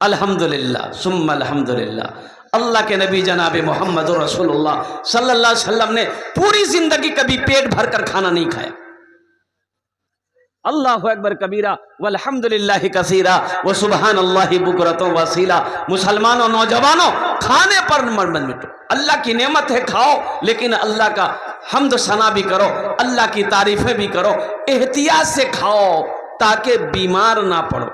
अल्हम्दुलिल्लाह सुम्मा अल्हम्दुलिल्लाह। अल्लाह के नबी जनाब मोहम्मद रसूलुल्लाह सल्लल्लाहु अलैहि वसल्लम ने पूरी जिंदगी कभी पेट भर कर खाना नहीं खाया। अल्लाहु अकबर कबीरा वल्हम्दुलिल्लाहि कसीरा व सुबहानल्लाहि बुकरतन वसीला। मुसलमानों, नौजवानों, खाने पर मत मिटो। अल्लाह की नेमत है, खाओ, लेकिन अल्लाह का हम्द सना भी करो, अल्लाह की तारीफें भी करो, एहतियात से खाओ ताकि बीमार ना पड़ो।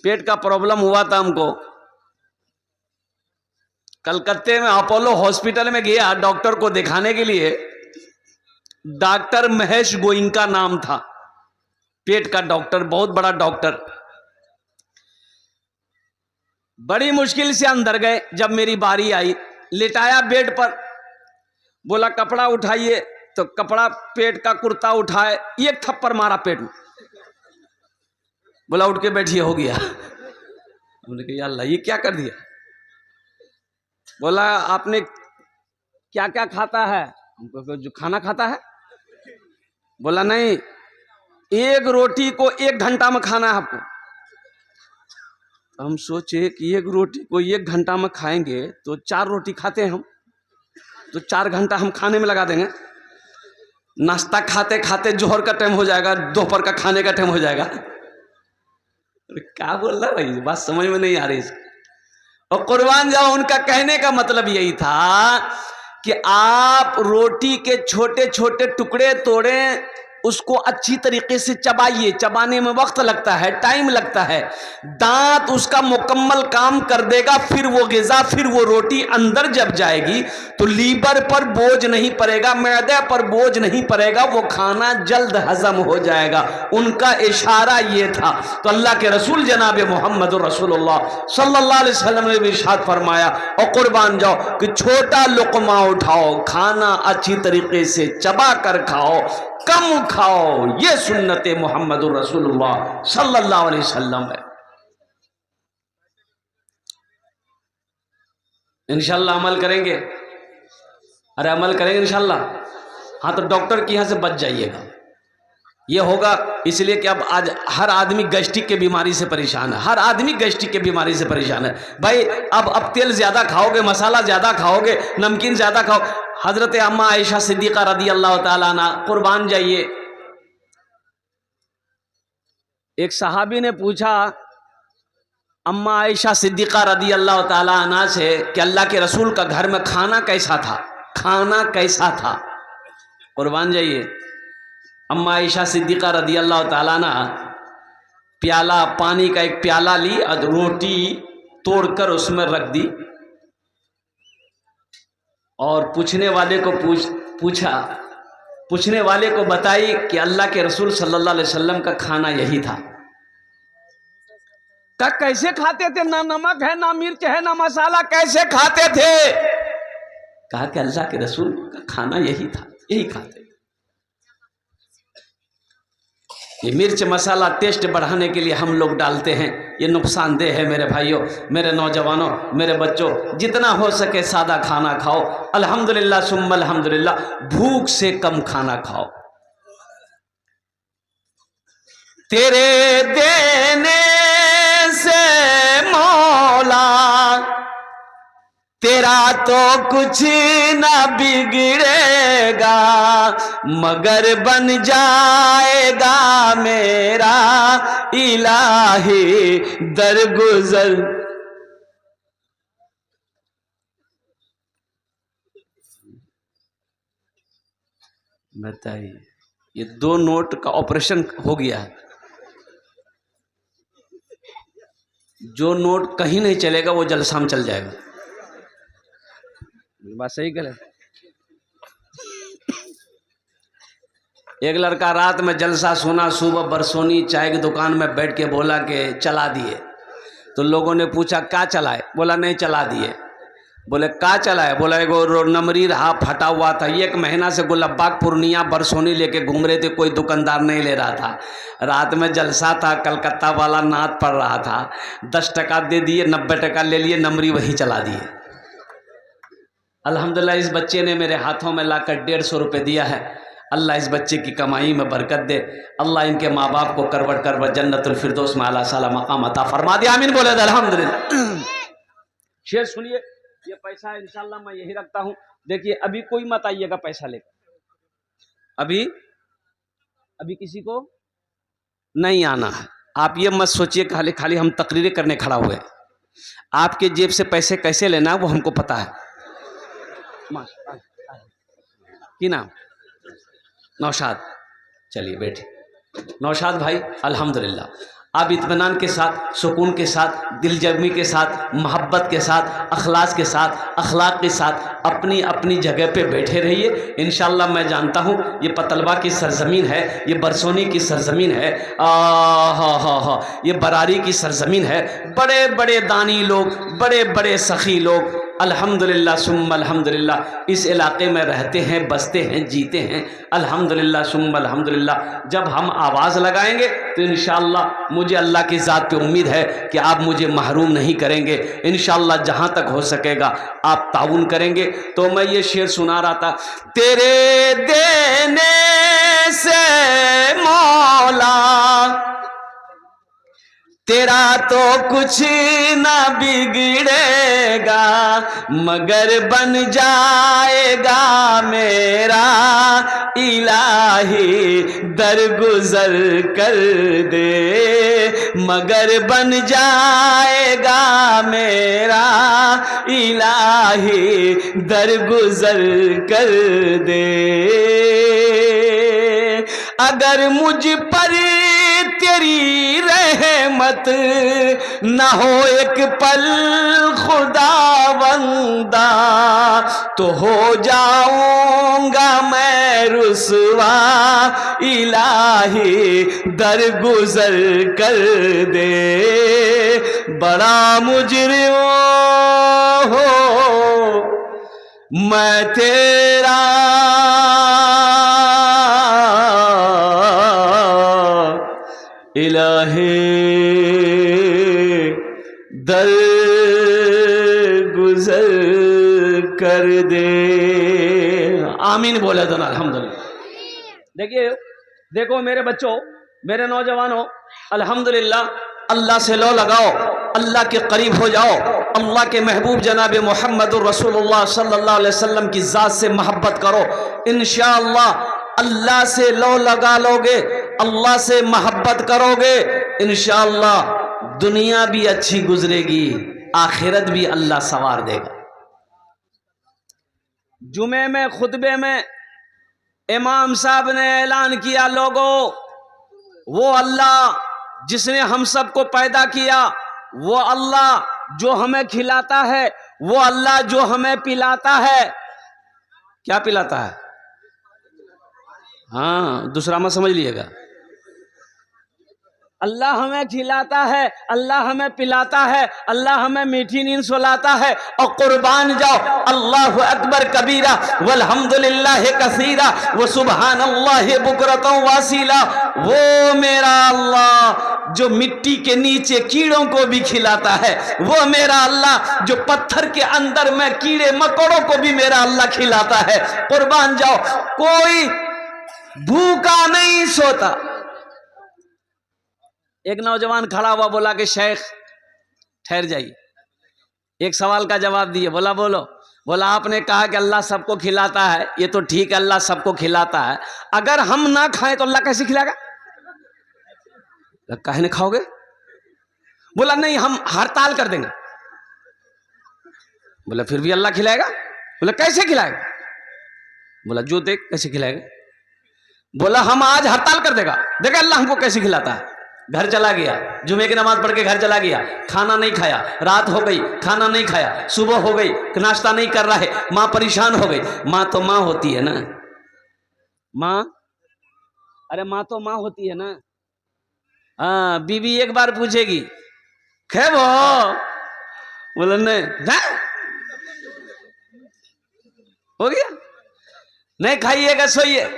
पेट का प्रॉब्लम हुआ था हमको, कलकत्ते में अपोलो हॉस्पिटल में गया डॉक्टर को दिखाने के लिए। डॉक्टर महेश गोइंका नाम था, पेट का डॉक्टर, बहुत बड़ा डॉक्टर। बड़ी मुश्किल से अंदर गए। जब मेरी बारी आई, लेटाया बेड पर, बोला कपड़ा उठाइए, तो कपड़ा, पेट का कुर्ता उठाए, एक थप्पड़ मारा पेट में, बोला उठ के बैठिए, हो गया। हमने कहा अल्लाह ये क्या कर दिया। बोला आपने क्या क्या खाता है, हमको जो खाना खाता है। बोला नहीं, एक रोटी को 1 घंटा में खाना है आपको। हम सोचे कि एक रोटी को 1 घंटा में खाएंगे तो 4 रोटी खाते हैं हम, तो 4 घंटा हम खाने में लगा देंगे। नाश्ता खाते खाते जोहर का टाइम हो जाएगा, दोपहर का खाने का टाइम हो जाएगा। क्या बोल रहा भाई, बात समझ में नहीं आ रही इसकी। और कुर्बान जाओ, उनका कहने का मतलब यही था कि आप रोटी के छोटे छोटे टुकड़े तोड़ें, उसको अच्छी तरीके से चबाइए। चबाने में वक्त लगता है, टाइम लगता है, दांत उसका मुकम्मल काम कर देगा, फिर वो ग़िज़ा, फिर वो रोटी अंदर जब जाएगी तो लीवर पर बोझ नहीं पड़ेगा, मैदे पर बोझ नहीं पड़ेगा, वो खाना जल्द हजम हो जाएगा। उनका इशारा ये था। तो अल्लाह के रसूल जनाब मोहम्मद रसूलुल्लाह सल्लल्लाहु अलैहि वसल्लम ने भी इरशाद फरमाया, और कुर्बान जाओ कि छोटा लुक़मा उठाओ, खाना अच्छी तरीके से चबा कर खाओ, कम खाओ। ये सुन्नत मोहम्मद रसूलुल्लाह सल्लल्लाहु अलैहि वसल्लम है। इंशाल्लाह अमल करेंगे, अरे अमल करेंगे इंशाल्लाह। हाँ, तो डॉक्टर के यहाँ से बच जाइएगा। ये होगा इसलिए कि अब आज हर आदमी गैस्ट्रिक के बीमारी से परेशान है, हर आदमी गैस्ट्रिक के बीमारी से परेशान है भाई। अब तेल ज़्यादा खाओगे, मसाला ज़्यादा खाओगे, नमकीन ज़्यादा खाओ। हज़रत अम्मा आयशा सिद्दीक़ा रदी अल्लाह ताला अन्हा, कुर्बान जाइए, एक सहाबी ने पूछा अम्मा आयशा सिद्दीक़ा रदी अल्लाह ताला अन्हा से कि अल्लाह के रसूल का घर में खाना कैसा था, खाना कैसा था। कुर्बान जाइए, अम्मा आयशा सिद्दीक़ा रदी अल्लाह ताला अन्हा प्याला, पानी का एक प्याला ली और रोटी तोड़कर उसमें रख दी, और पूछने वाले को पूछा, पूछने वाले को बताई कि अल्लाह के रसूल सल्लल्लाहु अलैहि वसल्लम का खाना यही था। कहा कैसे खाते थे, ना नमक है, ना मिर्च है, ना मसाला, कैसे खाते थे। कहा कि अल्लाह के रसूल का खाना यही था, यही खाते। ये मिर्च मसाला टेस्ट बढ़ाने के लिए हम लोग डालते हैं, ये नुकसानदेह है मेरे भाइयों, मेरे नौजवानों, मेरे बच्चों। जितना हो सके सादा खाना खाओ, अल्हम्दुलिल्लाह सुम्मा अल्हम्दुलिल्लाह। भूख से कम खाना खाओ। तेरे देने से मौला तेरा तो कुछ ना बिगड़ेगा, मगर बन जाएगा मेरा इलाही दरगुजर। बताइए, ये 2 नोट का ऑपरेशन हो गया है। जो नोट कहीं नहीं चलेगा वो जलसा में चल जाएगा। बात सही गलत। एक लड़का रात में जलसा सुना, सुबह बरसोनी चाय की दुकान में बैठ के बोला कि चला दिए। तो लोगों ने पूछा क्या चलाए, बोला नहीं चला दिए। बोले क्या चलाए, बोला एगो नमरी रहा फटा हुआ था, 1 महीना से गुलबाग पूर्णिया बरसोनी लेके घूम रहे थे, कोई दुकानदार नहीं ले रहा था। रात में जलसा था, कलकत्ता वाला नात पड़ रहा था, 10 टका दे दिए, 90 टका ले लिए, नमरी वहीं चला दिए। अल्हम्दुलिल्लाह इस बच्चे ने मेरे हाथों में लाकर 150 रुपये दिया है। अल्लाह इस बच्चे की कमाई में बरकत दे, अल्लाह इनके माँ बाप को करवट करवट जन्नतुल फिरदौस में आला साला मकाम अता फरमा दे, आमीन बोले अल्हम्दुलिल्लाह। शेर सुनिए, ये पैसा इंशाल्लाह मैं यही रखता हूँ। देखिए अभी कोई मत आइएगा पैसा लेकर, अभी किसी को नहीं आना है। आप ये मत सोचिए खाली खाली हम तकरीरें करने खड़ा हुए, आपके जेब से पैसे कैसे लेना है वो हमको पता है। की नाम नौशाद, चलिए बैठे। नौशाद भाई अल्हम्दुलिल्लाह, आप इत्मीनान के साथ, सुकून के साथ, दिलजमी के साथ, मोहब्बत के साथ, अखलास के साथ, अखलाक के साथ अपनी अपनी जगह पे बैठे रहिए। इंशाअल्लाह मैं जानता हूँ ये पतलबा की सरजमीन है, ये बरसोनी की सरजमीन है, ये बरारी की सरजमीन है। बड़े बड़े दानी लोग, बड़े बड़े सखी लोग अल्हम्दुलिल्लाह सुम्मा अल्हम्दुलिल्लाह इस इलाके में रहते हैं, बसते हैं, जीते हैं। अल्हम्दुलिल्लाह सुम्मा अल्हम्दुलिल्लाह। जब हम आवाज़ लगाएंगे तो इंशाअल्लाह मुझे अल्लाह की ज़ात पे उम्मीद है कि आप मुझे महरूम नहीं करेंगे। इंशाअल्लाह जहाँ तक हो सकेगा आप ताउन करेंगे। तो मैं ये शेर सुना रहा था, तेरे देने से मौला तेरा तो कुछ ना बिगड़ेगा, मगर बन जाएगा मेरा इलाही दरगुजर कर दे, मगर बन जाएगा मेरा इलाही दरगुजर कर दे। अगर मुझ पर तेरी रहमत न हो एक पल खुदावंदा, तो हो जाऊंगा मैं रुसवा, इलाही दरगुजर कर दे। बड़ा मुजरिम हो मैं तेरा, इलाही दर गुजर कर दे, आमीन बोले तो अल्हम्दुलिल्लाह। देखिए देखो मेरे बच्चों, मेरे नौजवानों, अल्हम्दुलिल्लाह अल्लाह से लो लगाओ, अल्लाह के करीब हो जाओ, अल्लाह के महबूब जनाब मोहम्मदुर रसूलुल्लाह सल्लल्लाहु अलैहि वसल्लम की ज़ात से मोहब्बत करो। इंशाअल्लाह अल्लाह से लो लगा लोगे, अल्लाह से मोहब्बत करोगे, इंशाअल्लाह दुनिया भी अच्छी गुजरेगी, आखिरत भी अल्लाह सवार देगा। जुमे में खुतबे में इमाम साहब ने ऐलान किया, लोगों वो अल्लाह जिसने हम सबको पैदा किया, वो अल्लाह जो हमें खिलाता है, वो अल्लाह जो हमें पिलाता है। क्या पिलाता है? हाँ, दूसरा मत समझ लिएगा। अल्लाह हमें खिलाता है, अल्लाह हमें पिलाता है, अल्लाह हमें मीठी नींद सुलाता है। और कुर्बान जाओ, अल्लाहु अकबर कबीरा वल्हम्दुलिल्लाह कसीरा व सुबहानल्लाह बुकरतन वासीला। वो मेरा अल्लाह जो मिट्टी के नीचे कीड़ों को भी खिलाता है, वो मेरा अल्लाह जो पत्थर के अंदर में कीड़े मकोड़ों को भी मेरा अल्लाह खिलाता है। कुर्बान जाओ, कोई भूखा नहीं सोता। एक नौजवान खड़ा हुआ, बोला कि शेख ठहर जाइए, एक सवाल का जवाब दिए। बोला बोलो। बोला आपने कहा कि अल्लाह सबको खिलाता है, ये तो ठीक है अल्लाह सबको खिलाता है, अगर हम ना खाएं तो अल्लाह कैसे खिलाएगा? काहे नहीं खाओगे? बोला नहीं हम हड़ताल कर देंगे। बोला फिर भी अल्लाह खिलाएगा? बोला कैसे खिलाएगा? बोला जो देख कैसे खिलाएगा। बोला हम आज हड़ताल कर देगा, देखा अल्लाह हमको कैसे खिलाता है। घर चला गया, जुमे की नमाज पढ़ के घर चला गया, खाना नहीं खाया, रात हो गई खाना नहीं खाया, सुबह हो गई नाश्ता नहीं कर रहा है, माँ परेशान हो गई। माँ तो माँ होती है ना, माँ, अरे माँ तो माँ होती है ना। हाँ, बीवी एक बार पूछेगी खे वो, बोला नहीं हो गया, नहीं खाइएगा सोइए,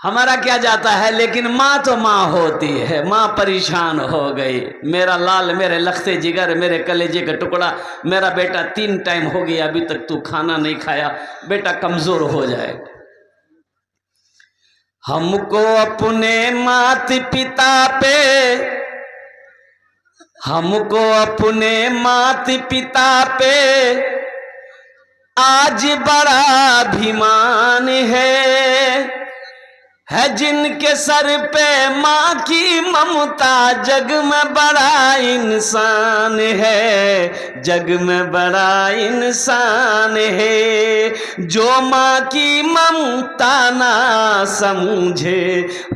हमारा क्या जाता है। लेकिन माँ तो माँ होती है। माँ परेशान हो गई, मेरा लाल, मेरे लखते जिगर, मेरे कलेजे का टुकड़ा, मेरा बेटा 3 टाइम हो गया अभी तक तू खाना नहीं खाया, बेटा कमजोर हो जाएगा। हमको अपने माता पिता पे, हमको अपने माता पिता पे आज बड़ा अभिमान है जिनके सर पे माँ की ममता, जग में बड़ा इंसान है, जग में बड़ा इंसान है। जो माँ की ममता ना समझे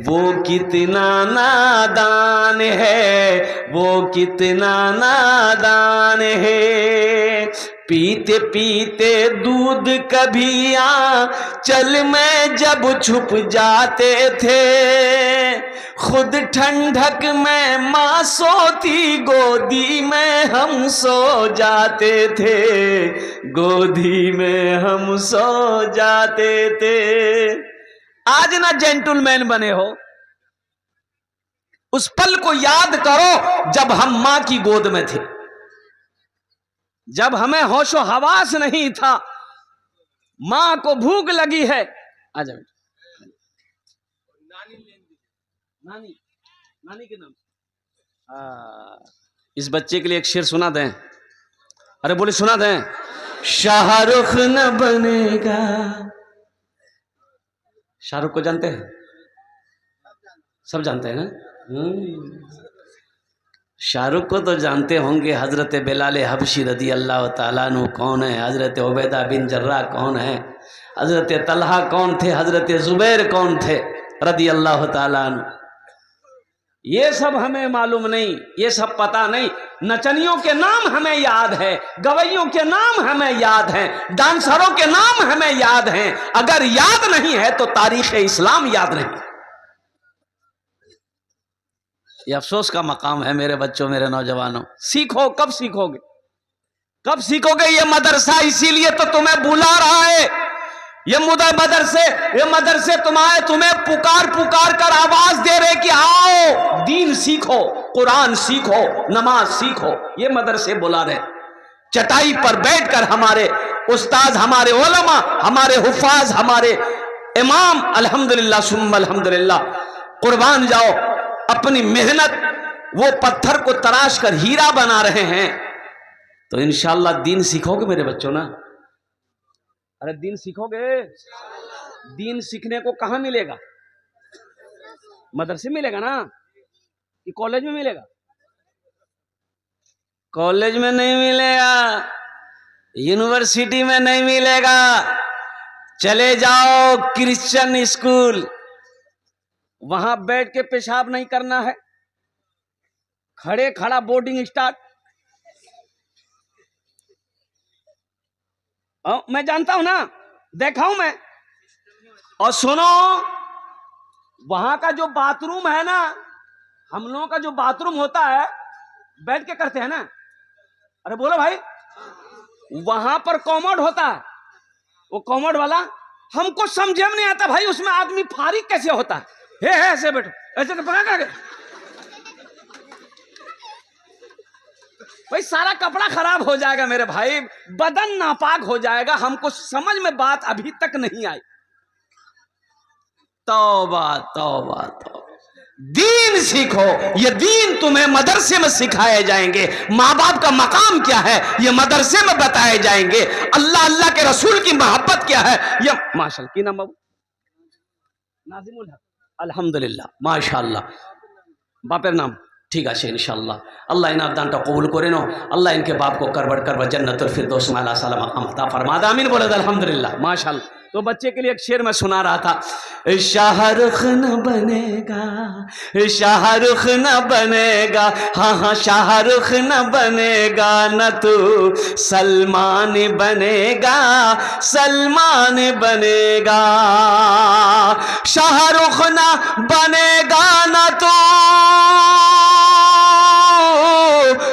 वो कितना नादान है, वो कितना नादान है। पीते पीते दूध कभी आंचल में जब छुप जाते थे, खुद ठंडक में माँ सोती गोदी में हम सो जाते थे, गोदी में हम सो जाते थे। आज ना जेंटलमैन बने हो, उस पल को याद करो जब हम माँ की गोद में थे, जब हमें होशो हवास नहीं था, मां को भूख लगी है। आजा नानी, नानी के नाम। इस बच्चे के लिए एक शेर सुना दें। अरे बोले सुना दें। शाहरुख न बनेगा, शाहरुख को जानते हैं? सब जानते हैं ना? शाहरुख को तो जानते होंगे। हजरत बिलाल हबशी रदी अल्लाह ताला अन्हु कौन है, हजरत उबैदा बिन जर्राह कौन है, हजरत तलहा कौन थे, हजरत जुबैर कौन थे रदी अल्लाह ताला अन्हु। ये सब हमें मालूम नहीं, ये सब पता नहीं। नचनियों के नाम हमें याद है, गवैयों के नाम हमें याद हैं, डांसरों के नाम हमें याद हैं। अगर याद नहीं है तो तारीख इस्लाम याद नहीं। ये अफसोस का मकाम है मेरे बच्चों, मेरे नौजवानों। सीखो, कब सीखोगे, कब सीखोगे? ये मदरसा इसीलिए तो तुम्हें बुला रहा है। ये मदरसे तुम्हें पुकार पुकार कर आवाज दे रहे कि आओ दीन सीखो, कुरान सीखो, नमाज सीखो। ये मदरसे बुला रहे। चटाई पर बैठकर हमारे उस्ताद, हमारे उलमा, हमारे हुफाज, हमारे इमाम अल्हम्दुलिल्लाह सुम्मा अल्हम्दुलिल्लाह कुर्बान जाओ, अपनी मेहनत वो पत्थर को तराश कर हीरा बना रहे हैं। तो इंशाअल्लाह दीन सीखोगे मेरे बच्चों ना। अरे दीन सीखोगे। दीन सीखने को कहां मिलेगा? मदरसे मिलेगा ना, कि कॉलेज में मिलेगा? कॉलेज में नहीं मिलेगा, यूनिवर्सिटी में नहीं मिलेगा। चले जाओ क्रिश्चियन स्कूल, वहां बैठ के पेशाब नहीं करना है, खड़े खड़ा बोर्डिंग स्टार्ट। मैं जानता हूं ना, देखा हूं मैं। और सुनो, वहां का जो बाथरूम है ना, हम लोगों का जो बाथरूम होता है बैठ के करते हैं ना। अरे बोलो भाई, वहां पर कॉमोड होता है। वो कॉमोड वाला हमको समझे में नहीं आता भाई, उसमें आदमी फारिग कैसे होता है? ऐसे बैठो, ऐसे तो पका कर भाई सारा कपड़ा खराब हो जाएगा मेरे भाई, बदन नापाक हो जाएगा। हमको समझ में बात अभी तक नहीं आई। तौबा तौबा तौबा। दीन सीखो। ये दीन तुम्हें मदरसे में सिखाए जाएंगे। माँ बाप का मकाम क्या है ये मदरसे में बताए जाएंगे। अल्लाह अल्लाह के रसूल की मोहब्बत क्या है ये। माशाअल्लाह की नाम बाबू? नाजिमुल हक। अल्हम्दुलिल्लाह, माशाअल्लाह। बापेर नाम ठीक है इंशाअल्लाह। अल्लाह इन अब्दान कबूल करें। अल्लाह इनके बाप को करबट करबट जन्नतुल फिरदौस में सलाम अता फरमा दे। आमीन बोले अल्हम्दुलिल्लाह, माशाअल्लाह। तो बच्चे के लिए एक शेर मैं सुना रहा था। शाहरुख न बनेगा, शाहरुख न बनेगा, हाँ हाँ शाहरुख न बनेगा, न तू सलमान बनेगा, सलमान बनेगा। शाहरुख न बनेगा न तू,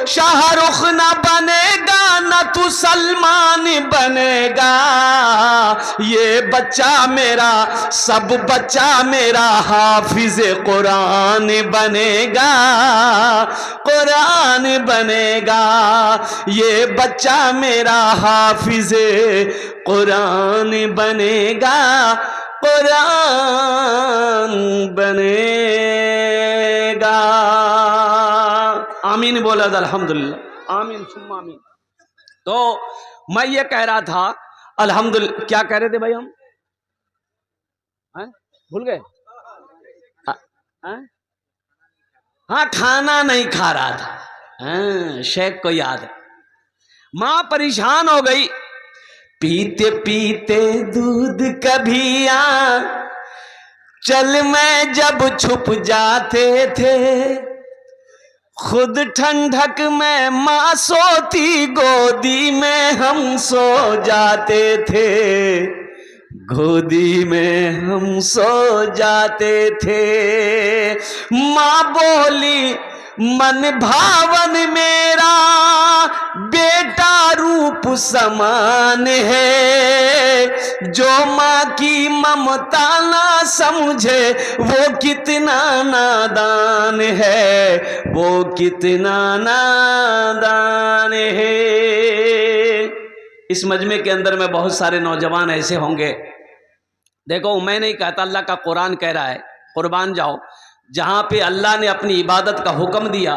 शाहरुख न बनेगा न तू सलमान बनेगा। ये बच्चा मेरा, सब बच्चा मेरा हाफिज कुरान बनेगा, कुरान बनेगा। ये बच्चा मेरा हाफिज कुरान बनेगा, कुरान बनेगा। आमीन बोला अल्हम्दुलिल्लाह, आमीन सुम्मा आमीन। तो मैं ये कह रहा था अल्हम्दुलिल्लाह, क्या कह रहे थे भाई हम? भूल गए? हाँ, खाना नहीं खा रहा था। हाँ, शेख को याद है। मां परेशान हो गई, पीते पीते दूध कभी चल में जब छुप जाते थे, खुद ठंडक में मां सोती, गोदी में हम सो जाते थे, गोदी में हम सो जाते थे। मां बोली मन भावन मेरा बेटा रूप समान है, जो मां की ममता ना समझे वो कितना नादान है, वो कितना नादान है। इस मजमे के अंदर में बहुत सारे नौजवान ऐसे होंगे, देखो मैं नहीं कहता, अल्लाह का कुरान कह रहा है कुर्बान जाओ, जहां पे अल्लाह ने अपनी इबादत का हुक्म दिया,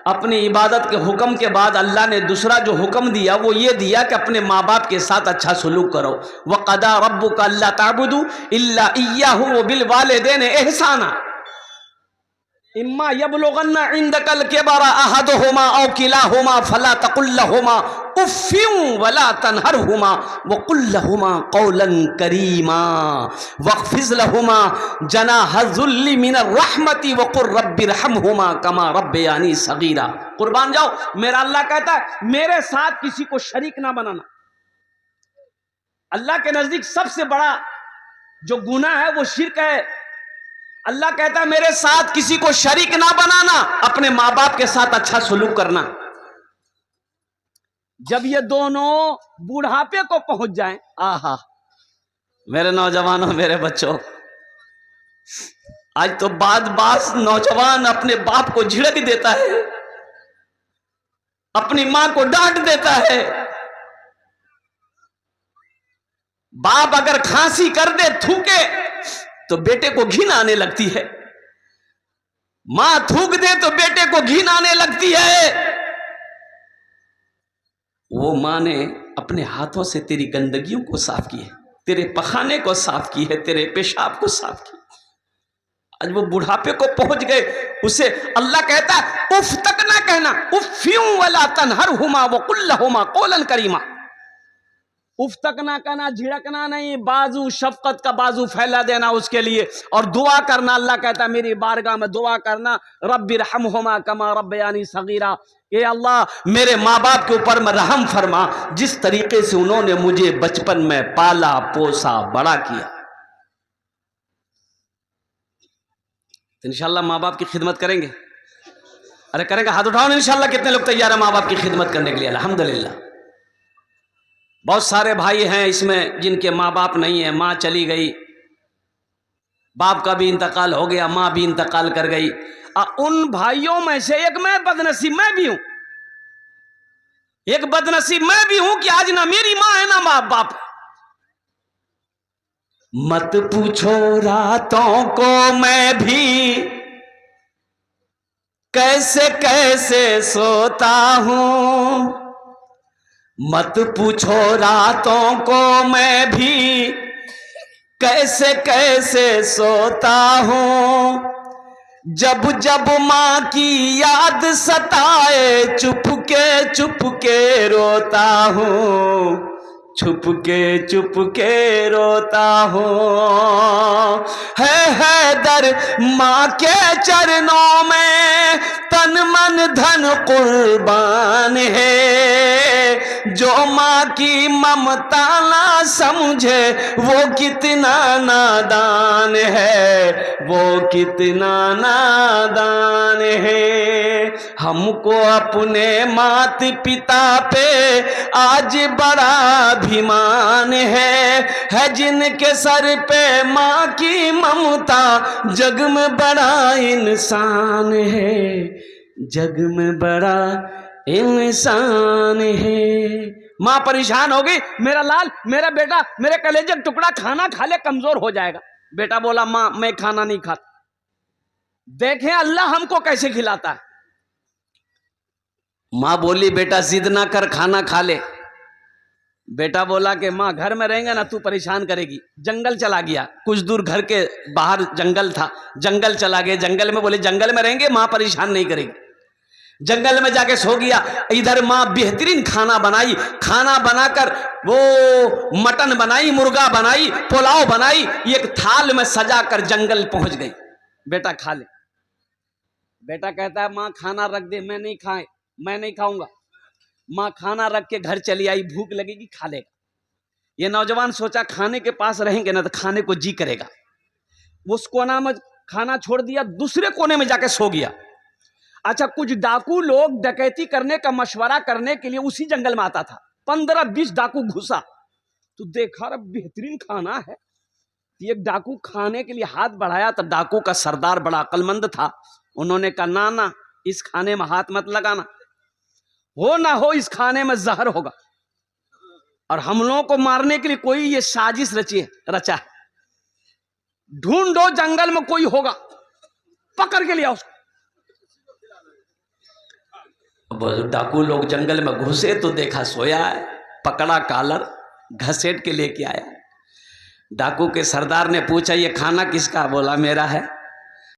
अपनी इबादत के हुक्म के बाद अल्लाह ने दूसरा जो हुक्म दिया वो ये दिया कि अपने माँ बाप के साथ अच्छा सलूक करो। वक़दा रब्बुका अल्ला ताबुदू इल्ला इय्याहु व बिल वालिदैन इहसाना इम्मा यबलुगन्ना इंदकल किबरा अहदुहुमा औ किलाहुमा फला तकुल लहुमा उफ़्फ़िन वला तनहरहुमा वक़ुल लहुमा क़ौलन करीमा वख़्फ़िज़ लहुमा जनाहज़ुल्लि मिनर रहमति वक़ुल रब्बिरहमहुमा कमा रब्बयानी सगीरा। कुर्बान जाओ, मेरा अल्लाह कहता है मेरे साथ किसी को शरीक ना बनाना। अल्लाह के नजदीक सबसे बड़ा जो गुनाह है वो शिर्क है। अल्लाह कहता है मेरे साथ किसी को शरीक ना बनाना, अपने माँ बाप के साथ अच्छा सलूक करना। जब ये दोनों बुढ़ापे को पहुंच जाएं, आहा मेरे नौजवानों, मेरे बच्चों, आज तो बास नौजवान अपने बाप को झिड़क देता है, अपनी मां को डांट देता है। बाप अगर खांसी कर दे, थूके, तो बेटे को घिन आने लगती है, मां थूक दे तो बेटे को घिन आने लगती है। वो मां ने अपने हाथों से तेरी गंदगियों को साफ की है, तेरे पखाने को साफ की है, तेरे पेशाब को साफ की। आज वो बुढ़ापे को पहुंच गए, उसे अल्लाह कहता है उफ तक ना कहना, उफ़्फ़िन वला तनहरहुमा वक़ुल लहुमा क़ौलन करीमा। उफ तक ना कहना, झिड़कना नहीं, बाजू शफकत का बाजू फैला देना उसके लिए, और दुआ करना। अल्लाह कहता है मेरी बारगाह में दुआ करना, रब्बिरहमहुमा कमा रब्बयानी सगीरा, ये अल्लाह मेरे माँ बाप के ऊपर में रहम फरमा, जिस तरीके से उन्होंने मुझे बचपन में पाला पोसा बड़ा किया। तो इंशाल्लाह माँ बाप की खिदमत करेंगे। अरे करेंगे, हाथ उठाओ इंशाल्लाह। कितने लोग तैयार है माँ बाप की खिदमत करने के लिए? अल्हम्दुलिल्लाह। बहुत सारे भाई हैं इसमें जिनके माँ बाप नहीं है, माँ चली गई, बाप का भी इंतकाल हो गया, माँ भी इंतकाल कर गई। उन भाइयों में से एक मैं बदनसीब मैं भी हूं, एक बदनसीब मैं भी हूं कि आज ना मेरी माँ है ना माँ बाप। मत पूछो रातों को मैं भी कैसे कैसे सोता हूं, मत पूछो रातों को मैं भी कैसे कैसे सोता हूं, जब जब माँ की याद सताए चुपके रोता हूं, चुपके रोता हूं। है दर माँ के चरणों में तन मन धन कुर्बान है, जो माँ की ममता ना समझे वो कितना नादान है, वो कितना नादान है। हमको अपने माता पिता पे आज बड़ा अभिमान है जिनके सर पे माँ की ममता, जग में बड़ा इंसान है, जग में बड़ा इंसान है। माँ परेशान हो गई, मेरा लाल, मेरा बेटा, मेरे कलेजे का टुकड़ा खाना खा ले, कमजोर हो जाएगा। बेटा बोला माँ मैं खाना नहीं खाता। देखें अल्लाह हमको कैसे खिलाता है। माँ बोली बेटा जिद ना कर, खाना खा ले। बेटा बोला कि माँ घर में रहेंगे ना तू परेशान करेगी। जंगल चला गया, कुछ दूर घर के बाहर जंगल था, जंगल चला गया। जंगल में बोले जंगल में रहेंगे, माँ परेशान नहीं करेगी। जंगल में जाके सो गया। इधर माँ बेहतरीन खाना बनाई, खाना बनाकर वो मटन बनाई, मुर्गा बनाई, पुलाव बनाई, एक थाल में सजा कर जंगल पहुंच गई। बेटा खा ले। बेटा कहता है माँ खाना रख दे, मैं नहीं खाऊंगा। माँ खाना रख के घर चली आई, भूख लगेगी खा लेगा। ये नौजवान सोचा खाने के पास रहेंगे ना तो खाने को जी करेगा। उस कोना में खाना छोड़ दिया, दूसरे कोने में जाके सो गया। अच्छा, कुछ डाकू लोग डकैती करने का मशवरा करने के लिए उसी जंगल में आता था। 15-20 डाकू घुसा तो देखा रे बेहतरीन खाना है। एक डाकू खाने के लिए हाथ बढ़ाया तो डाकू का सरदार बड़ा अक्लमंद था। उन्होंने कहा ना ना, इस खाने में हाथ मत लगाना, हो ना हो इस खाने में जहर होगा और हम लोगों को मारने के लिए कोई ये साजिश रचा है। ढूंढो जंगल में कोई होगा, पकड़ के लिया उसको। डाकू लोग जंगल में घुसे तो देखा सोया है, पकड़ा कॉलर घसेट के लेके आया। डाकू के सरदार ने पूछा ये खाना किसका? बोला मेरा है।